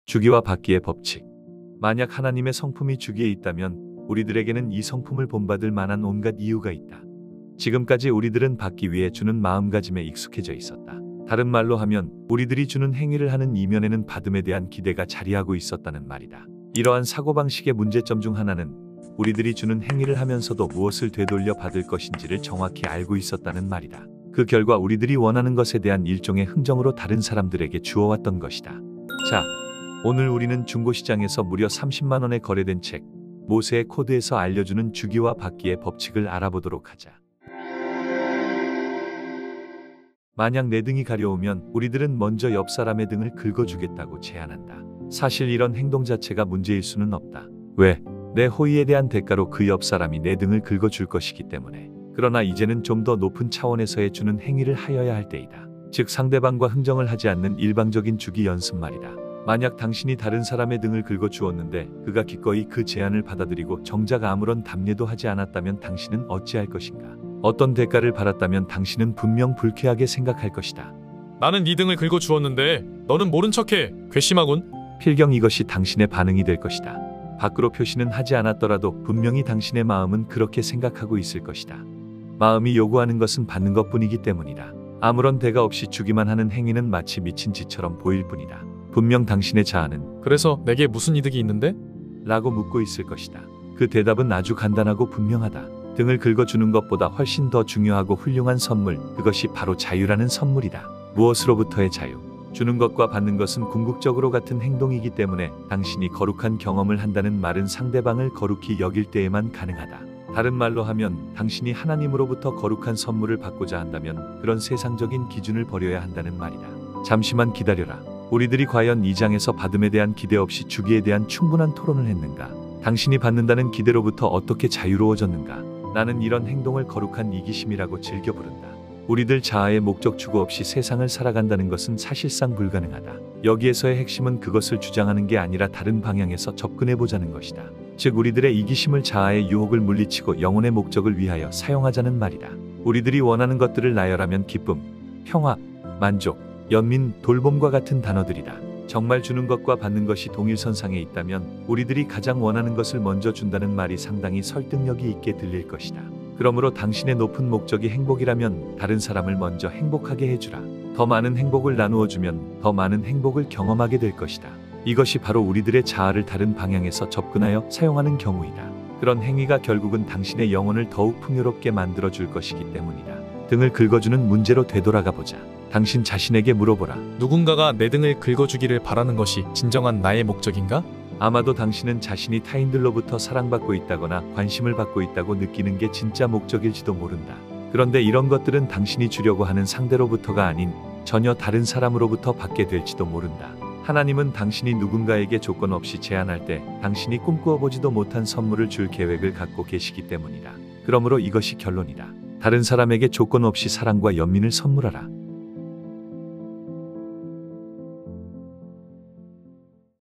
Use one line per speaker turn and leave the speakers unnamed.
주기와 받기의 법칙. 만약 하나님의 성품이 주기에 있다면 우리들에게는 이 성품을 본받을 만한 온갖 이유가 있다. 지금까지 우리들은 받기 위해 주는 마음가짐에 익숙해져 있었다. 다른 말로 하면 우리들이 주는 행위를 하는 이면에는 받음에 대한 기대가 자리하고 있었다는 말이다. 이러한 사고방식의 문제점 중 하나는 우리들이 주는 행위를 하면서도 무엇을 되돌려 받을 것인지를 정확히 알고 있었다는 말이다. 그 결과 우리들이 원하는 것에 대한 일종의 흥정으로 다른 사람들에게 주어왔던 것이다. 자, 오늘 우리는 중고시장에서 무려 30만 원에 거래된 책 모세의 코드에서 알려주는 주기와 받기의 법칙을 알아보도록 하자. 만약 내 등이 가려우면 우리들은 먼저 옆 사람의 등을 긁어주겠다고 제안한다. 사실 이런 행동 자체가 문제일 수는 없다. 왜? 내 호의에 대한 대가로 그 옆 사람이 내 등을 긁어줄 것이기 때문에. 그러나 이제는 좀 더 높은 차원에서의 주는 행위를 하여야 할 때이다. 즉 상대방과 흥정을 하지 않는 일방적인 주기 연습 말이다. 만약 당신이 다른 사람의 등을 긁어주었는데 그가 기꺼이 그 제안을 받아들이고 정작 아무런 답례도 하지 않았다면 당신은 어찌할 것인가? 어떤 대가를 받았다면 당신은 분명 불쾌하게 생각할 것이다.
나는 네 등을 긁어주었는데 너는 모른 척해. 괘씸하군.
필경 이것이 당신의 반응이 될 것이다. 밖으로 표시는 하지 않았더라도 분명히 당신의 마음은 그렇게 생각하고 있을 것이다. 마음이 요구하는 것은 받는 것뿐이기 때문이다. 아무런 대가 없이 주기만 하는 행위는 마치 미친 짓처럼 보일 뿐이다. 분명 당신의 자아는
그래서 내게 무슨 이득이 있는데?
라고 묻고 있을 것이다. 그 대답은 아주 간단하고 분명하다. 등을 긁어주는 것보다 훨씬 더 중요하고 훌륭한 선물, 그것이 바로 자유라는 선물이다. 무엇으로부터의 자유? 주는 것과 받는 것은 궁극적으로 같은 행동이기 때문에 당신이 거룩한 경험을 한다는 말은 상대방을 거룩히 여길 때에만 가능하다. 다른 말로 하면 당신이 하나님으로부터 거룩한 선물을 받고자 한다면 그런 세상적인 기준을 버려야 한다는 말이다. 잠시만 기다려라. 우리들이 과연 이 장에서 받음에 대한 기대 없이 주기에 대한 충분한 토론을 했는가? 당신이 받는다는 기대로부터 어떻게 자유로워졌는가? 나는 이런 행동을 거룩한 이기심이라고 즐겨 부른다. 우리들 자아의 목적 추구 없이 세상을 살아간다는 것은 사실상 불가능하다. 여기에서의 핵심은 그것을 주장하는 게 아니라 다른 방향에서 접근해보자는 것이다. 즉 우리들의 이기심을 자아의 유혹을 물리치고 영혼의 목적을 위하여 사용하자는 말이다. 우리들이 원하는 것들을 나열하면 기쁨, 평화, 만족, 연민, 돌봄과 같은 단어들이다. 정말 주는 것과 받는 것이 동일선상에 있다면 우리들이 가장 원하는 것을 먼저 준다는 말이 상당히 설득력이 있게 들릴 것이다. 그러므로 당신의 높은 목적이 행복이라면 다른 사람을 먼저 행복하게 해주라. 더 많은 행복을 나누어주면 더 많은 행복을 경험하게 될 것이다. 이것이 바로 우리들의 자아를 다른 방향에서 접근하여 사용하는 경우이다. 그런 행위가 결국은 당신의 영혼을 더욱 풍요롭게 만들어줄 것이기 때문이다. 등을 긁어주는 문제로 되돌아가 보자. 당신 자신에게 물어보라.
누군가가 내 등을 긁어주기를 바라는 것이 진정한 나의 목적인가?
아마도 당신은 자신이 타인들로부터 사랑받고 있다거나 관심을 받고 있다고 느끼는 게 진짜 목적일지도 모른다. 그런데 이런 것들은 당신이 주려고 하는 상대로부터가 아닌 전혀 다른 사람으로부터 받게 될지도 모른다. 하나님은 당신이 누군가에게 조건 없이 제안할 때 당신이 꿈꾸어보지도 못한 선물을 줄 계획을 갖고 계시기 때문이다. 그러므로 이것이 결론이다. 다른 사람에게 조건 없이 사랑과 연민을 선물하라.